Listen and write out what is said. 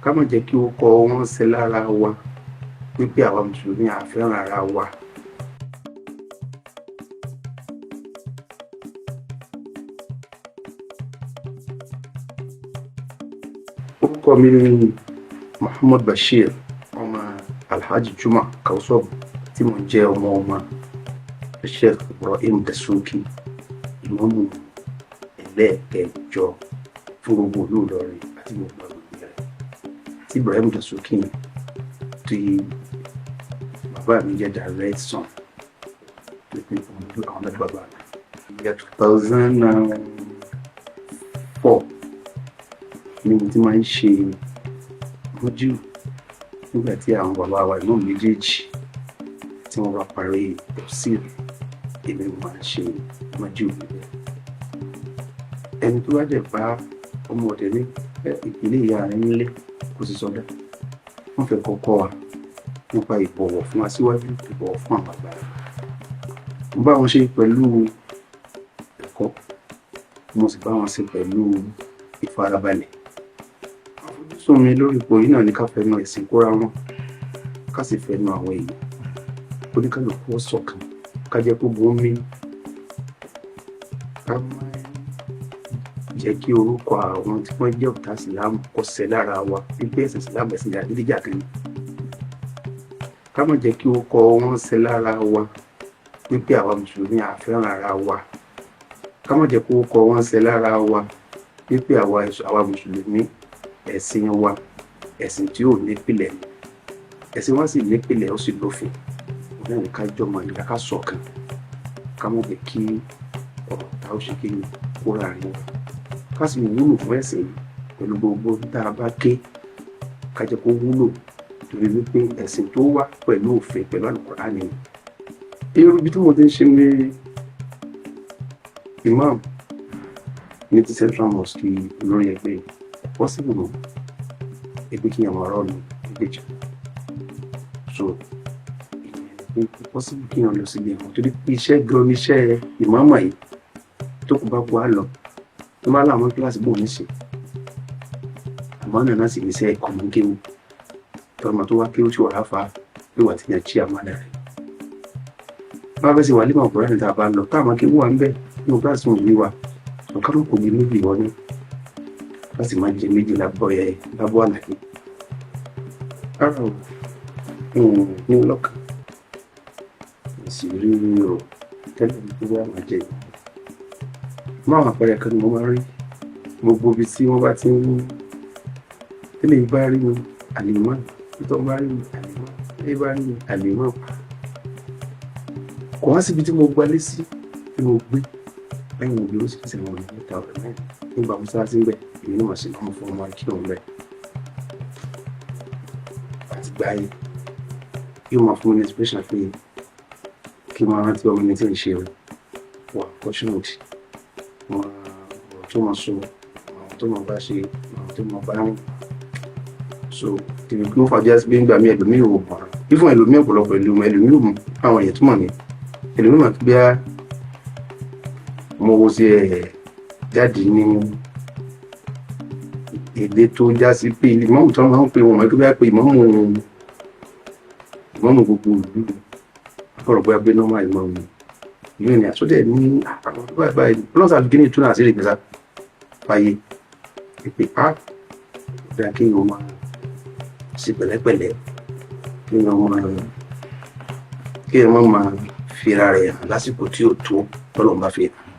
ká má jẹ́ kí ó kọ wọ́n ṣe lára wa wípé àwa mùsùlùmí a fẹ́ràn ara wa. orúkọ mi ni Muhammad Bashir ọmọ Alhaji Juma Kausob tí mo jẹ́ ọmọ Sheikh Ibrahim Dasuki Ìmáàmù ẹlẹ́ẹ̀kẹjọ fún gbogbo ìlú Ìlọrin àti gbogbo àgbègbè rẹ̀. Tí Ibrahim Dasuki tí bàbá mi jẹ́ direct son pípín ọmọdé àwọn ọmọdé bàbá mi. Ìyá 2004 ni mo ti máa ń ṣe mọ́jú nígbà tí àwọn bàbá wa ìmáàmù méjèèjì tí wọ́n bá parí tafsir èmi máa ń ṣe mọ́jú níbẹ̀. Ẹni tó bá dẹ̀ bá ọmọ ọ̀dẹ̀ ní ìpínlẹ̀ ìyá rẹ̀ nílé kò sì sọdá. Wọ́n fẹ́ kọ́kọ́ wa nípa ìbọ̀wọ̀ fún aṣíwájú, ìbọ̀wọ̀ fún àwọn àgbà. Mo bá wọn ṣe pẹ̀lú ẹ̀kọ́, mo sì bá wọn ṣe pẹ̀lú ìfarabalẹ̀. Àfojúsùn mi lórí ipò yìí náà ni ká fẹnu ẹ̀sìn kóra wọn, ká sì fẹnu àwọn èèyàn. Oníkálùkù ṣọ̀kan, ká jẹ́ kó bomi, ká má jẹ́ kí orúkọ àwọn tí wọ́n jẹ́ ọ̀tá ìsìlámù kó ṣẹ lára wa wípé ẹ̀sìn ìsìlámù ẹ̀sìn jàgídíjàgan ni. Ká má jẹ́ kí orúkọ wọn ṣẹ lára wa wípé àwa mùsùlùmí a fẹ́ràn ara wa. Ká má jẹ́ kí orúkọ wọn ṣẹ lára wa wípé àwa mùsùlùmí ẹ̀sìn wa ẹ̀sìn tí ò nípìlẹ̀ ni. Ẹ̀sìn wa sì nípìlẹ̀ ó sì lófin. Ọ̀nà ká jọmọ ìlà ká ṣọ̀kan, ká má jẹ́ kí ọ̀rọ̀ tá ó ṣe kí ni kó láàrin wa. Ká sì wúlò fún ẹ̀sìn pẹ̀lú gbogbo tá a bá ké, ká jẹ́ kó wúlò torí wípé ẹ̀sìn tó wá pẹ̀lú òfin pẹ̀lú Al-Qur'ani ni. Irú ibi tí mo ti ń ṣe ní imam ní ti Central Mosque lórí ẹgbẹ́ possible mọ́ ẹgbẹ́ kí àwọn ará ọ̀nà ìgbèjì. So possible kí wọ́n lọ sí ilé wọn torí pé iṣẹ́ gan ni iṣẹ́ ìmáàmù yìí tó kù bá kú á lọ tó bá láwọn kíláàsì bò ní ṣe àmọ́ náà sì ní iṣẹ́ ẹ̀kọ́ mú kéwù tọ́mọ tó wá kéwù tí wọ́n á fa pé wà tí yàn chí àmàlà rẹ̀. Bá fẹ́ sí wà lẹ́mọ̀ ọ̀pọ̀lọpọ̀ níta bá lọ táwọn kéwù wà ń bẹ̀ ní ọgbà sùn òní wa ọ̀ká ló kò ní méjì wọn ní láti máa jẹ méjì lábọ́ àlàyé. Rárá o ní ọlọ́kàn sì rí o tẹ́lẹ̀ ní gbogbo àwọn jẹ ìwọ̀n. Máwọn àpẹẹrẹ kan ni mo máa ń rí gbogbo ibi tí wọ́n bá ti ń tẹ́lẹ̀ bá rí mi àlèmọ́ tó bá rí mi àlèmọ́ tẹ́lẹ̀ bá rí mi àlèmọ́. Kò wá síbi tí mo gbalé sí tí mo gbé lẹ́yìn òbí ó sì fi sẹ́wọ̀n ní mẹ́ta ọ̀rẹ́ mẹ́rin nígbà mo sáà sí ń bẹ̀ èmi náà sì máa ń fún ọmọ kí òun bẹ̀. Àti gbà yẹn yóò máa fún mi ní inspiration pé kí máa rántí ọmọ mi tí ń ṣe wà opportunity wọn ọ̀rọ̀ tó máa sọ àwọn tó máa bá ṣe àwọn tó máa bá rìn. So tèmi kí wọ́n fàájá sí pé nígbà mí ẹlòmíì ò mọ̀ bí fún ẹlòmíì ọ̀pọ̀lọpọ̀ ẹlòmíì ò mọ̀ àwọn èèyàn tó mọ̀ ní ẹlòmíì mà bí a mo wo sí jáde ní èdè tó já sí pé ìmáàmù tó máa ń pe wọn mọ̀ bí a pé ìmáàmù gbogbo ìlú ọ̀rọ̀ bóyá gbé nọ́mà ìmáàmù ìlú ni àsọdẹ̀ ní àwọn tó báyìí plus àlùkìní ìtúnà àti ìrìnkẹsà fàyè ìpè á dá kí wọ́n máa ṣe pẹ̀lẹ́pẹ̀lẹ́ kí wọ́n máa fira rẹ̀ hàn lásìkò tí ó tó tọ́lọ́ bá fi hàn.